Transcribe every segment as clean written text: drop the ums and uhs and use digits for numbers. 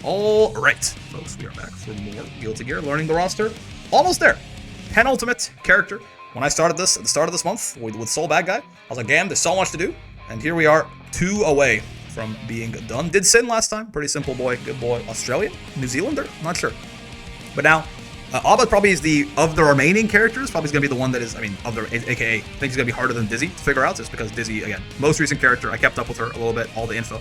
All right, folks, we are back for more Guilty Gear, learning the roster. Almost there. Penultimate character. When I started this at the start of this month with Soul Bad Guy, I was like, damn, there's so much to do. And here we are, 2 away from being done. Did Sin last time. Pretty simple boy, good boy. Australian? New Zealander? Not sure. But now, A.B.A probably is of the remaining characters, probably is going to be the one that is, AKA, I think he's going to be harder than Dizzy to figure out, just because Dizzy, again, most recent character, I kept up with her a little bit, all the info.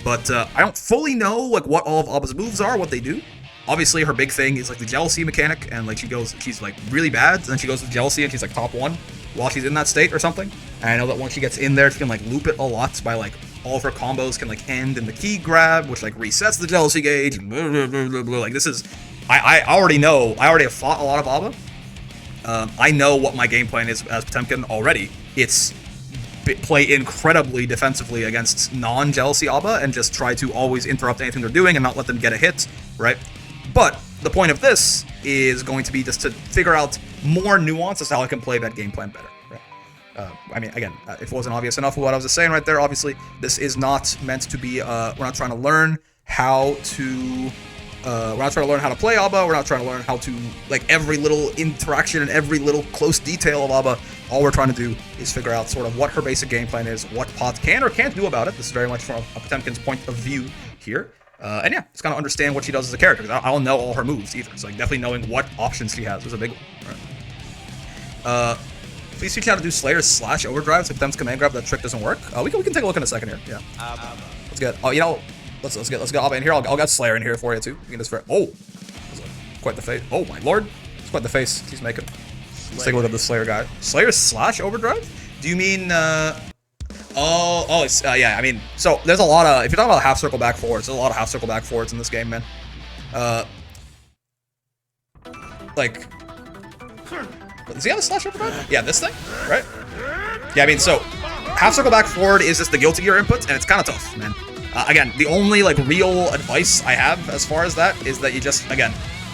But I don't fully know, like, what all of A.B.A's moves are, what they do. Obviously, her big thing is, like, the jealousy mechanic, and, like, she's, like, really bad, and then she goes with jealousy, and she's, like, top 1 while she's in that state or something. And I know that once she gets in there, she can, like, loop it a lot by, like, all of her combos can, like, end in the key grab, which, like, resets the jealousy gauge, blah, blah, blah, blah, blah. Like, this is... I already know, I already have fought a lot of A.B.A. I know what my game plan is as Potemkin already. It's play incredibly defensively against non-jealousy A.B.A. and just try to always interrupt anything they're doing and not let them get a hit, right? But the point of this is going to be just to figure out more nuance as to how I can play that game plan better, right? Again, if it wasn't obvious enough of what I was just saying right there, obviously, this is not meant to be, we're not trying to learn how to... we're not trying to learn how to play A.B.A. We're not trying to learn how to, like, every little interaction and every little close detail of A.B.A. All we're trying to do is figure out sort of what her basic game plan is, what Pot can or can't do about it. This is very much from a Potemkin's point of view here. And yeah, just kind of understand what she does as a character, because I don't know all her moves either. So, like, definitely knowing what options she has is a big one. Right. Please teach me how to do Slayer / Overdrive, so Potemkin's command grab, that trick doesn't work. We can take a look in a second here. Yeah. Let's get, let's get A.B.A in here. I'll get Slayer in here for you too. You can just quite the face. Oh my lord, it's quite the face he's making. Let's take a look at the Slayer guy. Slayer / Overdrive? Do you mean yeah. I mean, so there's a lot of, if you're talking about half circle back forwards, there's a lot of half circle back forwards in this game, man. Like, does he have a / overdrive? Yeah, this thing, right? Yeah, I mean, so half circle back forward is just the Guilty Gear input, and it's kind of tough, man. Again, the only, like, real advice I have as far as that is that you just, again,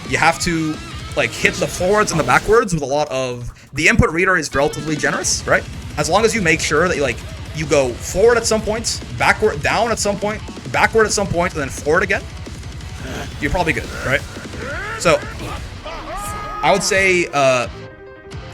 you have to, like, hit the forwards and the backwards with a lot of... The input reader is relatively generous, right? As long as you make sure that, you go forward at some point, backward, down at some point, backward at some point, and then forward again, you're probably good, right? So, I would say,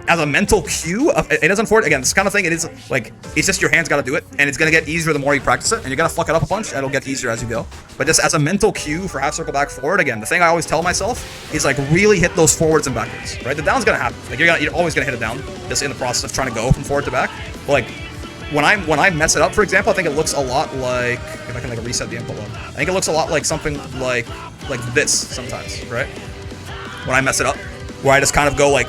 as a mental cue, it doesn't forward, again, this kind of thing, it is, like, it's just your hands gotta do it, and it's gonna get easier the more you practice it, and you're gonna fuck it up a bunch, and it'll get easier as you go. But just as a mental cue for half circle back forward, again, the thing I always tell myself is, like, really hit those forwards and backwards, right? The down's gonna happen. Like, you're always gonna hit it down, just in the process of trying to go from forward to back. But, like, when I mess it up, for example, I think it looks a lot like, if I can, like, reset the input load, I think it looks a lot like something like this sometimes, right? When I mess it up, where I just kind of go, like,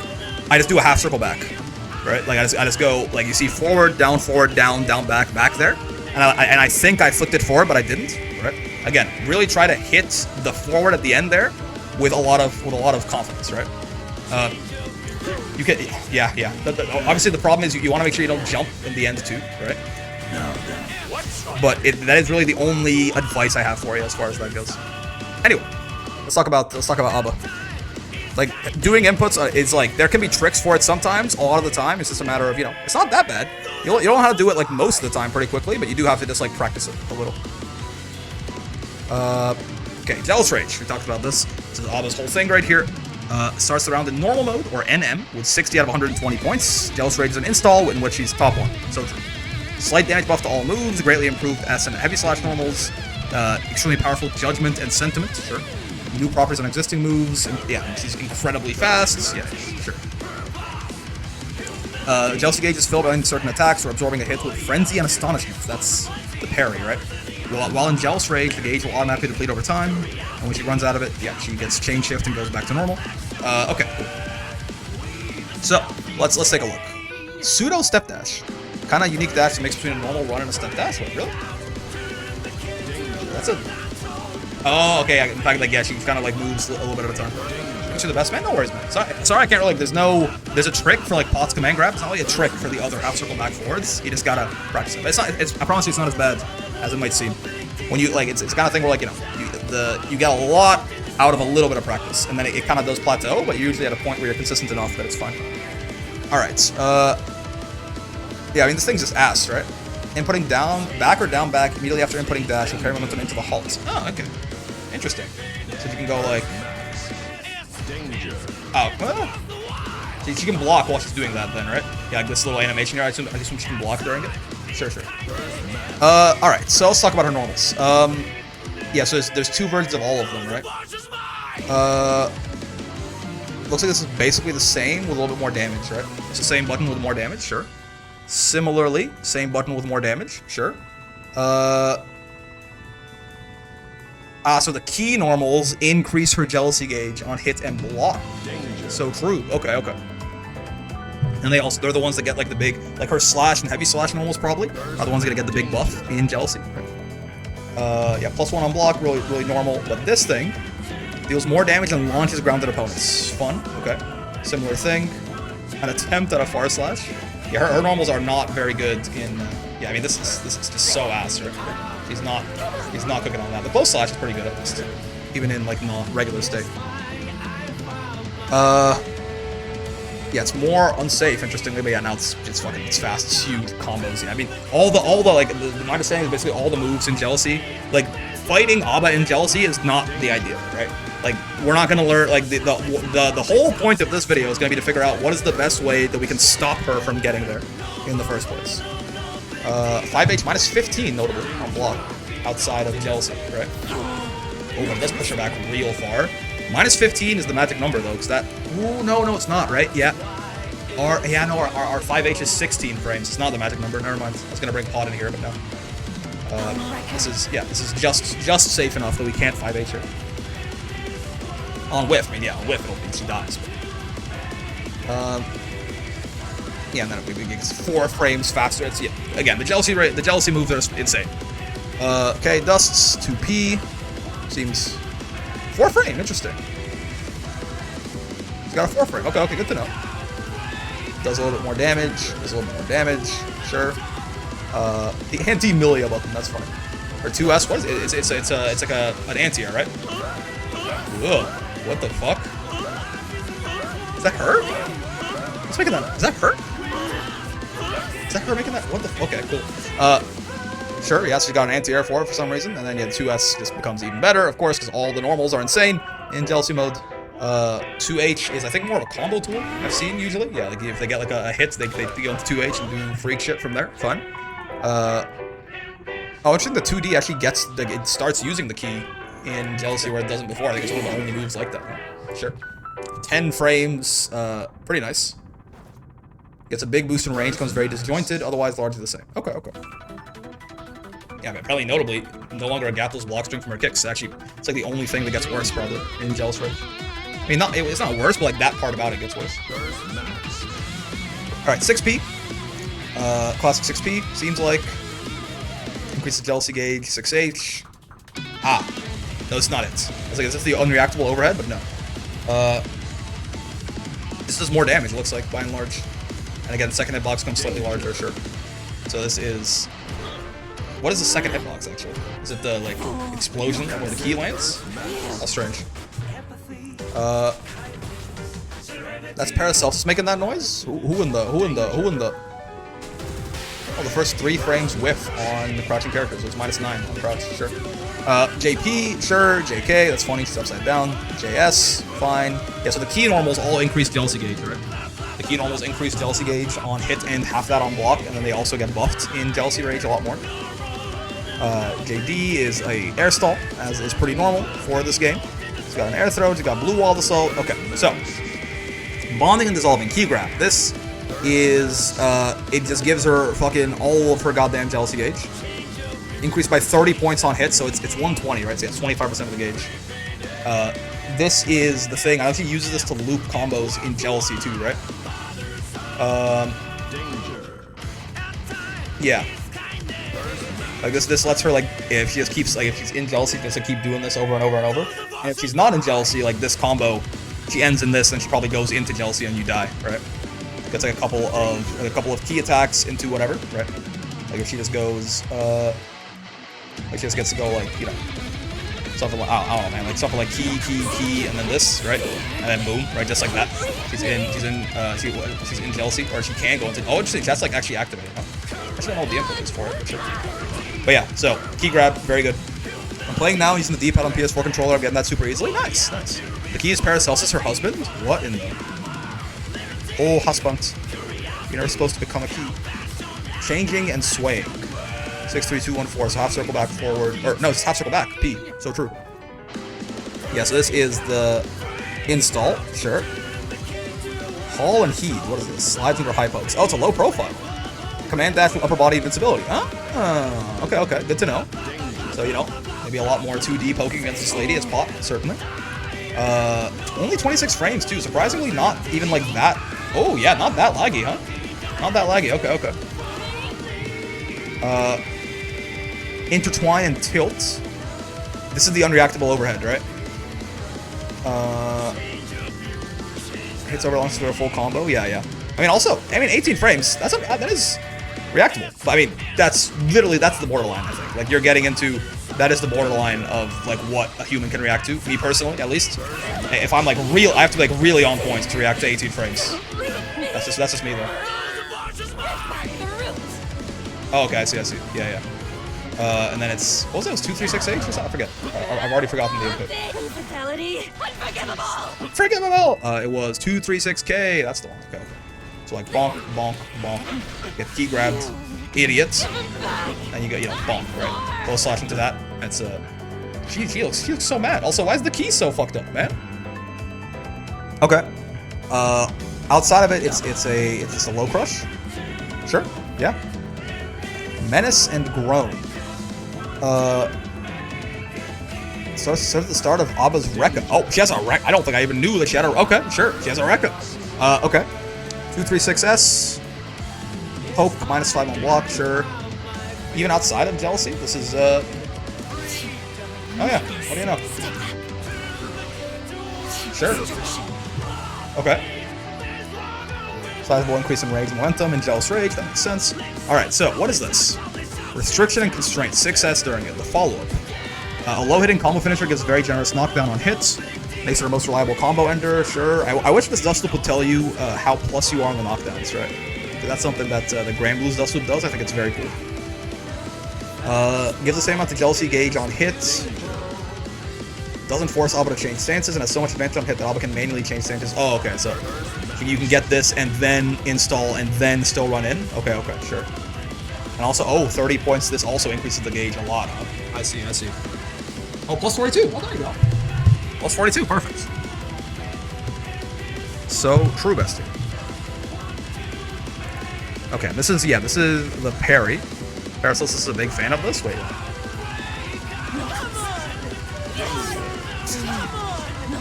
I just do a half circle back, right? Like, I just go, like, you see forward, down, back there. And I think I flicked it forward, but I didn't, right? Again, really try to hit the forward at the end there with a lot of confidence, right? You can, yeah. Obviously, the problem is you want to make sure you don't jump in the end too, right? But that is really the only advice I have for you as far as that goes. Anyway, let's talk about A.B.A. Like, doing inputs is, like, there can be tricks for it sometimes. A lot of the time, it's just a matter of, it's not that bad. You don't know how to do it, like, most of the time pretty quickly, but you do have to just, like, practice it a little. Okay, Jealous Rage. We talked about this. This is A.B.A.'s whole thing right here. Starts the round in normal mode, or NM, with 60 out of 120 points. Jealous Rage is an install in which he's top 1. So true. Slight damage buff to all moves, greatly improved S and heavy slash normals, extremely powerful judgment and sentiment, sure. New properties on existing moves, and yeah, she's incredibly fast, yeah, sure. Jealousy gauge is filled by certain attacks or absorbing a hit with Frenzy and Astonishment. That's the parry, right? While in Jealous Rage, the gauge will automatically deplete over time, and when she runs out of it, yeah, she gets chain shift and goes back to normal. Okay, cool. So, let's take a look. Pseudo Step Dash. Kind of unique dash that makes between a normal run and a step dash. Wait, really? That's a... Oh, okay, in fact, like, yeah, she kind of, like, moves a little bit at a time. Thanks for the best, man. No worries, man. Sorry, I can't really, like, there's a trick for, like, Pot's command grab. It's not really a trick for the other half circle back forwards. You just gotta practice it. I promise you it's not as bad as it might seem. When you, like, it's the kind of thing where, like, you get a lot out of a little bit of practice, and then it kind of does plateau, but you're usually at a point where you're consistent enough that it's fine. Alright, yeah, I mean, this thing's just ass, right? Inputting down, back, immediately after inputting dash, and carry momentum into the halt. Oh, okay. Interesting. So you can go like... Oh, so she can block while she's doing that then, right? Yeah, like this little animation here, I assume she can block during it. Sure. Alright, so let's talk about her normals. Yeah, so there's 2 versions of all of them, right? Looks like this is basically the same with a little bit more damage, right? It's the same button with more damage, sure. Similarly, same button with more damage, sure. So the key normals increase her jealousy gauge on hit and block. So true. Okay. And they're the ones that get like the big, like her slash and heavy slash normals probably are the ones that get the big buff in jealousy. Yeah, +1 on block, really normal. But this thing deals more damage and launches grounded opponents. Fun. Okay. Similar thing. An attempt at a far slash. Yeah, her normals are not very good in. Yeah, I mean this is just so ass. Right? He's not cooking on that. The close slash is pretty good at least, even in like regular state. Yeah, it's more unsafe, interestingly, but yeah, now it's fast, it's huge combos. Yeah, I mean, all the like my understanding is basically all the moves in jealousy. Like fighting A.B.A in jealousy is not the idea, right? Like we're not gonna learn like the whole point of this video is gonna be to figure out what is the best way that we can stop her from getting there in the first place. 5H -15 notably on block outside of jealousy, right? Oh, but it does push her back real far. -15 is the magic number though, because that. Ooh, no, it's not, right? Yeah. Our 5H is 16 frames. It's not the magic number. Never mind. I was gonna bring Pod in here, but no. This is just safe enough that we can't 5H her. On whiff, I mean, yeah, on whiff it'll be she dies. Yeah, and then it gets 4 frames faster. It's again the jealousy moves are insane. Okay, dusts 2P seems 4 frame. Interesting. He's got a 4 frame. Okay, good to know. Does a little bit more damage. Sure. The anti-Milia button. That's fine. Or 2S. What is it? It's like an anti-air, right? Ugh. What the fuck? Is that her? What's making that? Is that her? Is that her making that? What the? Okay, cool. Sure, yes, she got an anti-air for it for some reason, and then yeah, 2S just becomes even better, of course, because all the normals are insane in jealousy mode. 2H is, I think, more of a combo tool I've seen usually. Yeah, like if they get like a hit, they go into 2H and do freak shit from there. Fun. Oh, interesting. The 2D actually gets it starts using the key in jealousy where it doesn't before. I think it's one of the only moves like that. Sure. 10 frames, pretty nice. Gets a big boost in range, comes very disjointed, otherwise largely the same. Okay. Yeah, but probably notably, no longer a gapless block string from her kicks. Actually, it's like the only thing that gets worse probably in jealous rage. I mean, it's not worse, but like that part about it gets worse. All right, 6P. Classic 6P seems like increase the jealousy gauge. 6H. No, it's not it. I was like, is this the unreactable overhead? But no. This does more damage. It looks like by and large. And again, second hitbox becomes slightly larger. Sure. So this is. What is the second hitbox actually? Is it the like explosion where the key lands? How strange. That's Paracelsus making that noise? Who in the? Oh, the first 3 frames whiff on the crouching character, so it's -9 on crouch, sure. JP, sure. JK, that's funny, she's upside down. JS, fine. Yeah, so the key normals all increase jealousy gauge, right? The key normals increase jealousy gauge on hit and half that on block, and then they also get buffed in jealousy rage a lot more. JD is a air stall, as is pretty normal for this game. He's got an air throw, he's got blue wall assault. Okay, so bonding and dissolving, key grab. This is it just gives her fucking all of her goddamn jealousy gauge. Increased by 30 points on hit, so it's 120, right? So it's 25% of the gauge. This is the thing. I actually uses this to loop combos in jealousy too, right? Yeah. Like this lets her like if she just keeps like if she's in jealousy, just to keep doing this over and over and over. And if she's not in jealousy, like this combo, she ends in this, and she probably goes into jealousy and you die, right? Gets like a couple of key attacks into whatever, right? Like if she just goes, like she just gets to go like something like I don't know, man, like something like key, and then this, right? And then boom, right? Just like that. She's in jealousy, or she can go into. Oh, interesting. That's like actually activated. Huh? I don't know what the input is for it. But yeah, so key grab, very good. I'm playing now using the D-pad on PS4 controller. I'm getting that super easily. Nice, nice. The key is Paracelsus, her husband? What in the... Oh, husband. You're never supposed to become a key. Changing and swaying. 6, 3, 2, 1, 4. So half circle back, forward. Or, no, it's half circle back. P. So true. Yeah, so this is the install. Sure. Haul and heat. What is this? Slides under high pokes. Oh, it's a low profile. Command dash with upper body invincibility. Huh? Okay, okay. Good to know. So, you know, maybe a lot more 2D poking against this lady as pop, certainly. Only 26 frames, too. Surprisingly, not even like that. Oh, yeah, not that laggy, huh? Not that laggy. Okay, okay. Intertwine and tilt. This is the unreactable overhead, right? Hits over launches for a full combo. Yeah, yeah. I mean, also, 18 frames. That is reactable. But I mean, that's the borderline. I think. Like you're getting into that is the borderline of like what a human can react to. Me personally, at least. If I'm like I have to be like really on point to react to 18 frames. That's just me though. Oh, okay, I see. Yeah, yeah. And then it's what was it? It was 236H or something? I forget. I've already forgotten the input. Forgivable! It was 236K. That's the one. Okay, okay. So like bonk, bonk, bonk. Get key grabbed, idiots. And you go, you know, bonk, right? Go slash into that. That's she looks so mad. Also, why is the key so fucked up, man? Okay. Outside of it, it's a low crush. Sure. Yeah. Menace and groan. Starts at the start of A.B.A.'s Rekka. Oh, she has a Rekka. I don't think I even knew that she had a... Okay, sure. She has a Rekka. Okay. 236S. Poke, -5 on block, sure. Even outside of Jealousy, this is, Oh yeah, what do you know? Sure. Okay. Sizable increase in rage and momentum and Jealous Rage, that makes sense. Alright, so what is this? Restriction and Constraint, 6S during it, the follow-up. A low-hitting combo finisher gives very generous knockdown on hits. Makes it our most reliable combo ender, sure. I wish this dust loop would tell you how plus you are on the knockdowns, right? That's something that the Grand Blues dust loop does. I think it's very cool. Gives the same amount of jealousy gauge on hits. Doesn't force A.B.A. to change stances, and has so much advantage on hit that A.B.A. can manually change stances. Oh, okay, so you can get this and then install and then still run in? Okay, okay, sure. And also, oh, 30 points. This also increases the gauge a lot, huh? I see. Oh, plus 42. Well, there you go. Plus 42, perfect. So, true bestie. Okay, this is the parry. Paracelsus is a big fan of this. Wait.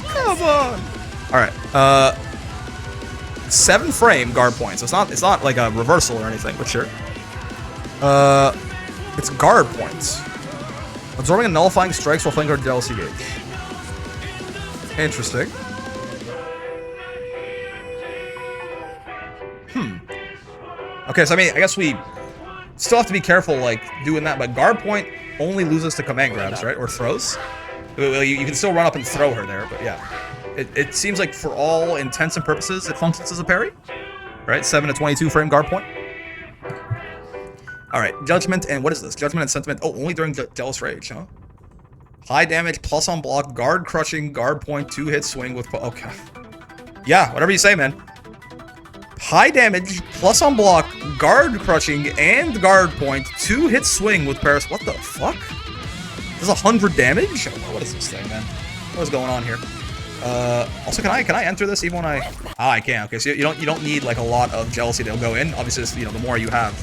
Come on! Alright, 7 frame guard points. It's not like a reversal or anything, but sure. It's guard points. Absorbing and nullifying strikes while flanking our jealousy gauge. Interesting. Okay, so I mean, I guess we still have to be careful, like, doing that, but guard point only loses to command grabs, right? Or throws. Well, you can still run up and throw her there, but yeah. It seems like for all intents and purposes, it functions as a parry. Right? 7 to 22 frame guard point. Alright, Judgment and what is this? Judgment and Sentiment. Oh, only during Jealous Rage, huh? High damage, plus on block, guard crushing, guard point, 2-hit swing with... Okay. Yeah, whatever you say, man. High damage, plus on block, guard crushing, and guard point, 2-hit swing with Paris. What the fuck? Does 100 damage? What is this thing, man? What is going on here? Also, can I enter this even when I... Ah, I can. Okay, so you don't need like a lot of jealousy to go in. Obviously, you know, the more you have,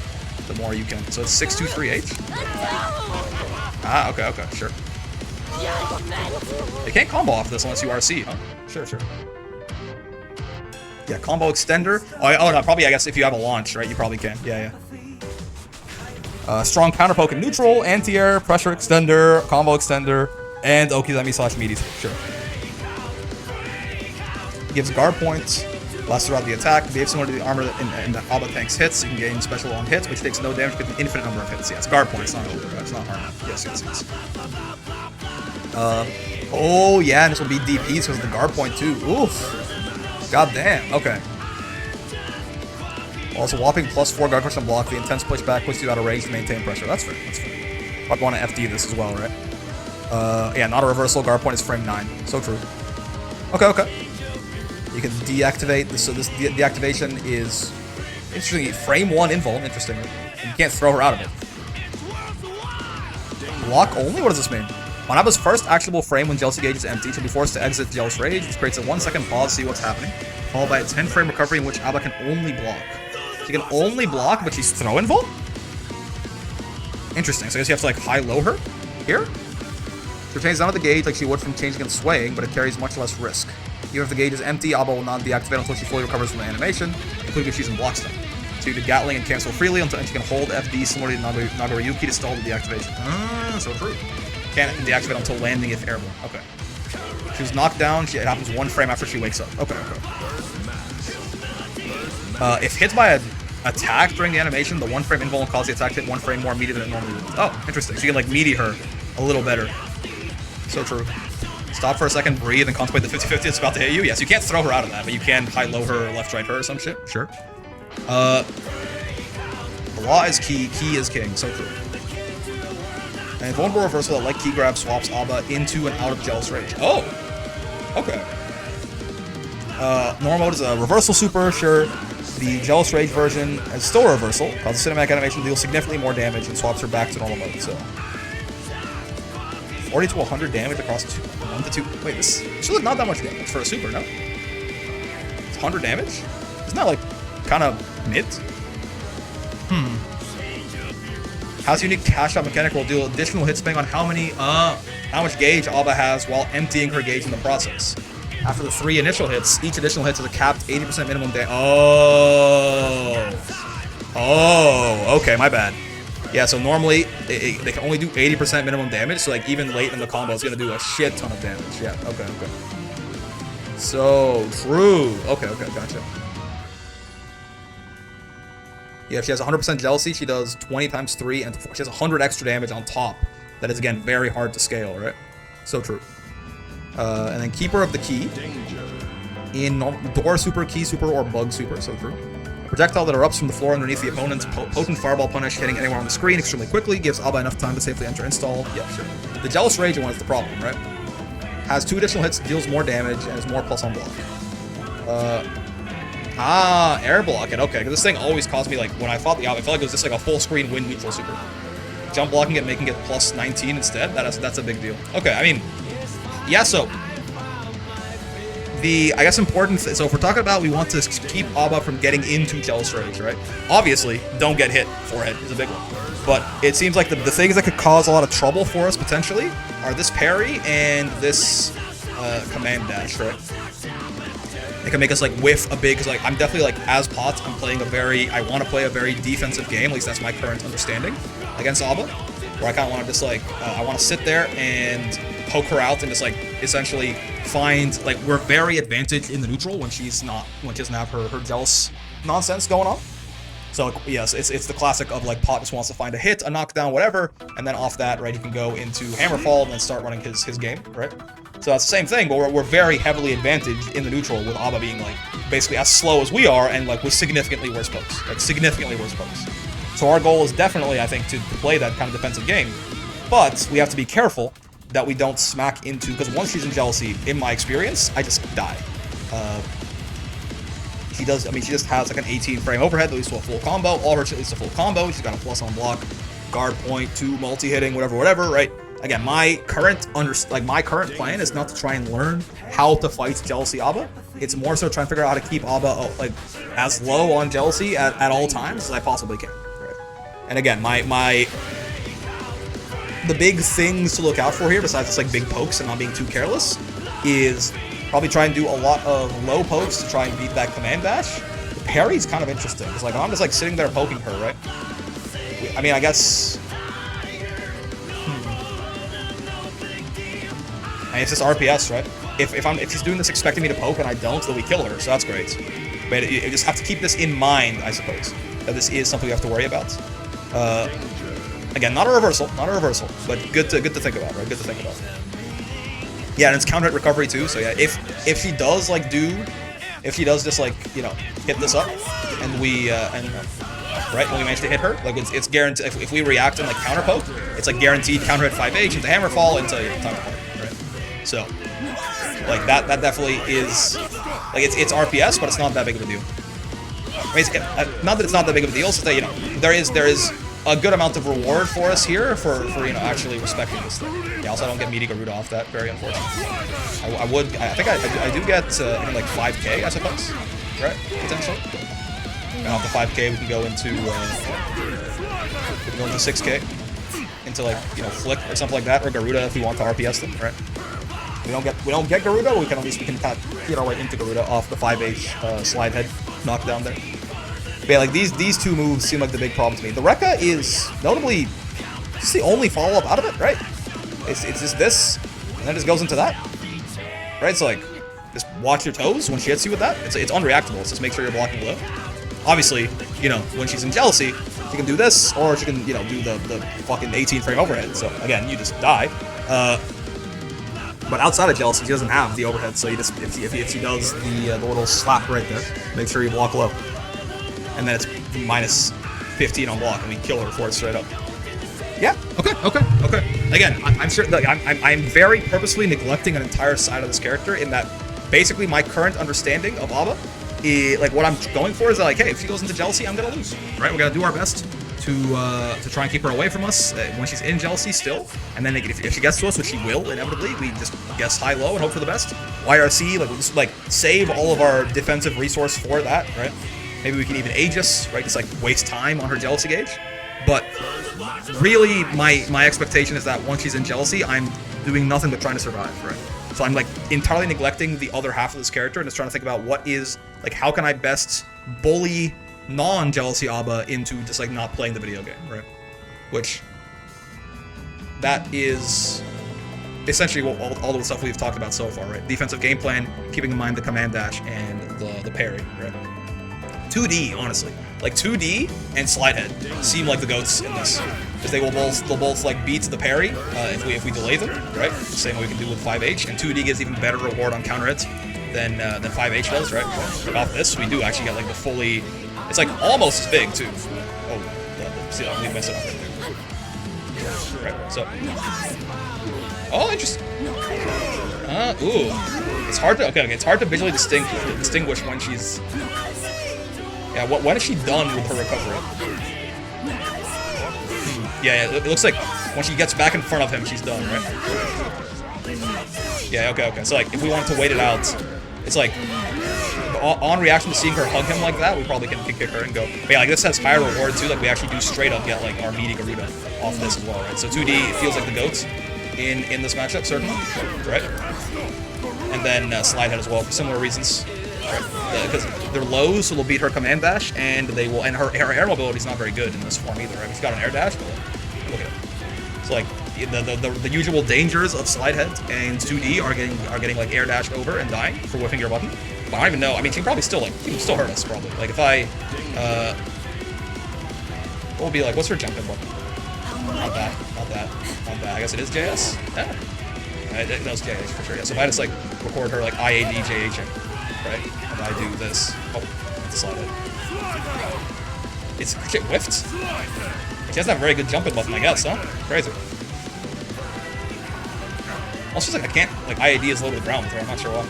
the more you can. So it's 623H. Ah, okay, sure. You can't combo off this unless you RC, huh? Sure. Yeah, combo extender. Oh no, probably I guess if you have a launch, right? You probably can. Yeah. Strong counter poke and neutral, anti-air, pressure extender, combo extender, and Okizami / meaty. Sure. Gives guard points. Lasts throughout the attack. Behaves similar to the armor in the A.B.A. tank's hits. You can gain special on hits, which takes no damage with an infinite number of hits. Yeah, it's guard points, not over. It's not armor. Yes. Oh yeah, and this will be DPs because of the guard point too. Oof. God damn. Okay. Also, whopping +4 guard crush and block. The intense pushback puts you out of range to maintain pressure. That's fair. I'd want to FD this as well, right? Yeah, not a reversal. Guard point is frame 9. So true. Okay, okay. You can deactivate this, so this deactivation is interesting. Frame 1 invuln, interestingly. You can't throw her out of it. Block only? What does this mean? On Aba's first actionable frame when Jealousy Gauge is empty, she'll be forced to exit Jealous Rage, which creates a 1-second pause to see what's happening, followed by a 10-frame recovery in which Aba can only block. She can only block, but she's throw invuln? Interesting. So I guess you have to like high-low her here? She retains none of the gauge like she would from changing and swaying, but it carries much less risk. Even if the gauge is empty, Aba will not deactivate until she fully recovers from the animation, including if she's in block stun. So you do Gatling and cancel freely until she can hold FD similarly to Nagaruyuki to stall the deactivation. So true. Can't deactivate until landing if airborne. Okay. She was knocked down. It happens 1 frame after she wakes up. Okay, okay. If hit by an attack during the animation, the 1-frame invuln will cause the attack to hit 1 frame more immediate than it normally would. Oh, interesting. So you can like meaty her a little better. So true. Stop for a second, breathe, and contemplate the 50-50 it's about to hit you. Yes, you can't throw her out of that, but you can high-low her or left-right her or some shit. Sure. The law is key, key is king. So true. And vulnerable reversal that like key grab swaps Aba into and out of Jealous Rage. Oh! Okay. Normal mode is a reversal super, sure. The Jealous Rage version is still a reversal, causes cinematic animation, deals significantly more damage, and swaps her back to normal mode, so. 40 to 100 damage across 1 to 2. Wait, this is not that much damage for a super, no? It's 100 damage? Isn't that like kind of mid? House unique cash out mechanic will deal additional hits depending on how much gauge Aba has while emptying her gauge in the process. After the 3 initial hits, each additional hit has a capped 80% minimum damage. Oh, okay, my bad. Yeah, so normally they can only do 80% minimum damage, so like even late in the combo it's gonna do a shit ton of damage. Yeah, okay. So true. Okay, gotcha. Yeah, if she has 100% jealousy, she does 20 times 3, and she has 100 extra damage on top. That is, again, very hard to scale, right? So true. And then Keeper of the Key. In Door Super, Key Super, or Bug Super, so true. A projectile that erupts from the floor underneath the opponent's potent fireball punish, hitting anywhere on the screen extremely quickly, gives Aba enough time to safely enter install. Yeah, sure. The Jealous Rage one is the problem, right? Has 2 additional hits, deals more damage, and is more plus on block. Air block it. Okay, because this thing always caused me, like, when I fought the Aba, I felt like it was just like a full screen wind neutral super. Jump blocking it, making it plus 19 instead, that's a big deal. Okay, I mean, yeah, so I guess important, so if we're talking about we want to keep Aba from getting into Jealous Rage, right? Obviously, don't get hit. Forehead is a big one. But it seems like the things that could cause a lot of trouble for us, potentially, are this parry and this command dash, right? It can make us like whiff a big, because like I'm definitely like as Pot, I want to play a very defensive game, at least that's my current understanding against Aba, where I kind of want to just like, I want to sit there and poke her out and just like essentially find, like, we're very advantaged in the neutral when she doesn't have her jealous nonsense going on. So yes, it's the classic of like Pot just wants to find a hit, a knockdown, whatever, and then off that, right, he can go into Hammerfall and then start running his game, right? So that's the same thing, but we're very heavily advantaged in the neutral with Aba being like basically as slow as we are and like with significantly worse pokes, So our goal is definitely, I think, to play that kind of defensive game, but we have to be careful that we don't smack into, because once she's in jealousy, in my experience, I just die. She just has like an 18-frame overhead that leads to a full combo. All her shit leads to full combo. She's got a plus on block, guard point, 2 multi-hitting, whatever, right? Again, my current plan is not to try and learn how to fight Jealousy Aba. It's more so trying to figure out how to keep Aba like as low on Jealousy at all times as I possibly can. Right? And again, the big things to look out for here, besides just like big pokes and not being too careless, is probably try and do a lot of low pokes to try and beat that command dash. The parry's kind of interesting. It's like I'm just like sitting there poking her, right? I mean, I guess. And it's just RPS, right? If she's doing this expecting me to poke and I don't, then we kill her, so that's great. But you just have to keep this in mind, I suppose, that this is something we have to worry about. Again, not a reversal, but good to think about, right? Good to think about. Yeah, and it's counter hit recovery too. So yeah, if she does just like hit this up, and we right? When we manage to hit her, like it's guaranteed. If we react and like counter poke, it's like guaranteed counter hit 5H into hammer fall into time to play, right? So like that definitely is like it's RPS, but it's not that big of a deal. I mean, not that it's not that big of a deal, it's just that, you know, there is a good amount of reward for us here for you know, actually respecting this thing. Yeah, also I don't get meaty Garuda off that, very unfortunate. I think I do get I think like 5k, I suppose, right? Potentially. And off the 5k we can go into 6k, into like, you know, Flick or something like that, or Garuda if we want to RPS them, right? We don't get Garuda, but at least we can kind of hit our way into Garuda off the 5H slide head knockdown there. But yeah, like these two moves seem like the big problem to me. The Rekka is notably just the only follow-up out of it, right? It's just this, and then it just goes into that. Right? It's like, just watch your toes when she hits you with that. It's unreactable, so just make sure you're blocking low. Obviously, you know, when she's in Jealousy, she can do this, or she can, you know, do the fucking 18 frame overhead. So again, you just die. But outside of Jealousy, she doesn't have the overhead, so you just, if she does the little slap right there, make sure you block low. And then it's minus 15 on block, and we kill her before it's straight up. Yeah, okay. Again, I'm sure, like, I'm very purposefully neglecting an entire side of this character in that basically my current understanding of A.B.A, like what I'm going for is that, like, hey, if she goes into Jealousy, I'm gonna lose, right? We gotta do our best to try and keep her away from us when she's in Jealousy still, and then if she gets to us, which she will inevitably, we just guess high-low and hope for the best. YRC, like, we'll just like save all of our defensive resource for that, right? Maybe we can even Aegis, right? Just like waste time on her Jealousy gauge. But really, my expectation is that once she's in Jealousy, I'm doing nothing but trying to survive, right? So I'm like entirely neglecting the other half of this character and just trying to think about what is, like, how can I best bully non-Jealousy A.B.A into just like not playing the video game, right? Which that is essentially what all the stuff we've talked about so far, right? Defensive game plan, keeping in mind the command dash and the parry, right? 2D, honestly, like 2D and slide head seem like the goats in this, because they'll both like beat the parry if we delay them, right? Same way we can do with 5H, and 2D gives even better reward on counter hits than 5H does, right? But off this, we do actually get like the fully. It's like almost as big too. Oh, see, we messed it up right there. Right, so. Oh, interesting. Ooh, it's hard to it's hard to visually distinguish when she's. Yeah, when is she done with her recovery? Yeah, it looks like when she gets back in front of him, she's done, right? Yeah, okay. So like, if we wanted to wait it out, it's like on reaction to seeing her hug him like that, we probably can kick her and go. But yeah, like this has higher reward too. Like we actually do straight up get like our meaty Garuda off this as well, right? So 2D feels like the goats in this matchup, certainly, right? And then slide head as well for similar reasons. Because they're low, so they'll beat her command dash, and they will. And her air mobility is not very good in this form either, right? She's got an air dash, but look at it. So like the usual dangers of slide head and 2D are getting like air dash over and dying for whiffing your button. But I don't even know. I mean, she can probably still she can still hurt us probably. Like if I what would be like? What's her jumping button? Not that. I guess it is JS. Yeah. It knows JH for sure. Yeah. So if I just like record her like IAD JHing. Right? And I do this. Oh, that's a slide head. It's shit whiffed. She doesn't have a very good jumping button, I guess, huh? Crazy. Also, like I can't like IAD is low to the ground with her. I'm not sure why.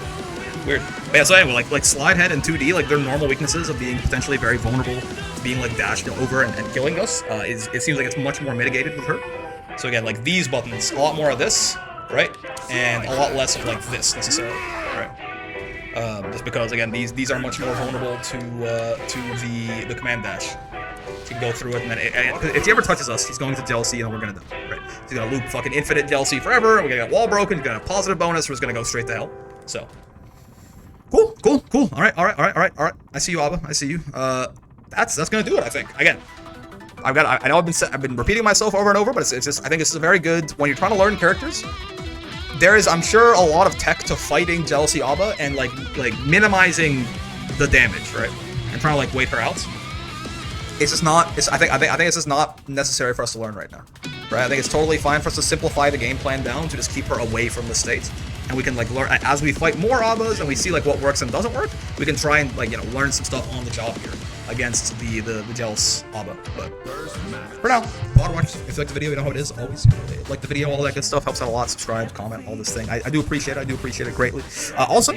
Weird. But yeah. So anyway, like slide head and 2D, like their normal weaknesses of being potentially very vulnerable to being like dashed over and killing us. It seems like it's much more mitigated with her. So again, like these buttons, a lot more of this, right? And a lot less of like this necessarily, right? Just because again these are much more vulnerable to the command dash. She can go through it, and then if he ever touches us, he's going to Jealousy, and then we're gonna die. Right? He's gonna loop fucking infinite Jealousy forever. We're gonna get wall broken. He's gonna have positive bonus. We're just gonna go straight to hell. So cool. All right. I see you, A.B.A. I see you. That's gonna do it. I think. Again, I know I've been repeating myself over and over, but it's just I think this is a very good when you're trying to learn characters. There is, I'm sure, a lot of tech to fighting Jealousy A.B.A and like minimizing the damage, right? And trying to like wait her out. It's just not. I think it's just not necessary for us to learn right now, right? I think it's totally fine for us to simplify the game plan down to just keep her away from the state, and we can like learn as we fight more A.B.As and we see like what works and doesn't work. We can try and like, you know, learn some stuff on the job here against the jealous A.B.A. But for now, watch. If you like the video, you know how it is. Always like the video, all that good stuff helps out a lot. Subscribe, comment, all this thing. I do appreciate it. I do appreciate it greatly. Also,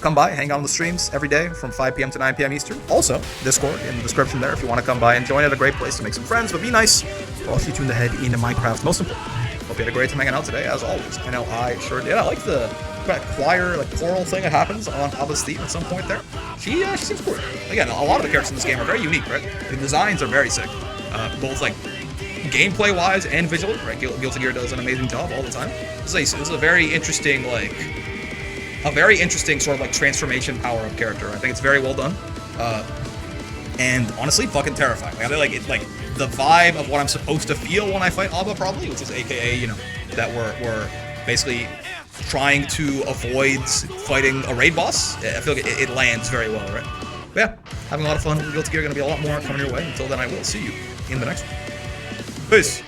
come by, hang out on the streams every day from 5 p.m. to 9 p.m. Eastern. Also, Discord in the description there if you want to come by and join it. A great place to make some friends, but be nice. I'll see you in the head into Minecraft. Most important. Hope you had a great time hanging out today, as always. I know I sure did. I like the kind of choir, like choral thing that happens on A.B.A's theme at some point there. She seems cool. Again, a lot of the characters in this game are very unique, right? The designs are very sick, both like gameplay-wise and visually. Right, Guilty Gear does an amazing job all the time. This is a very interesting, like, sort of like transformation power of character. I think it's very well done, and honestly, fucking terrifying. Like, I like it, like the vibe of what I'm supposed to feel when I fight A.B.A. probably, which is AKA, you know, that we're basically trying to avoid fighting a raid boss. I feel like it lands very well, right? But yeah, having a lot of fun with Guilty Gear. Gonna be a lot more coming your way. Until then, I will see you in the next one. Peace.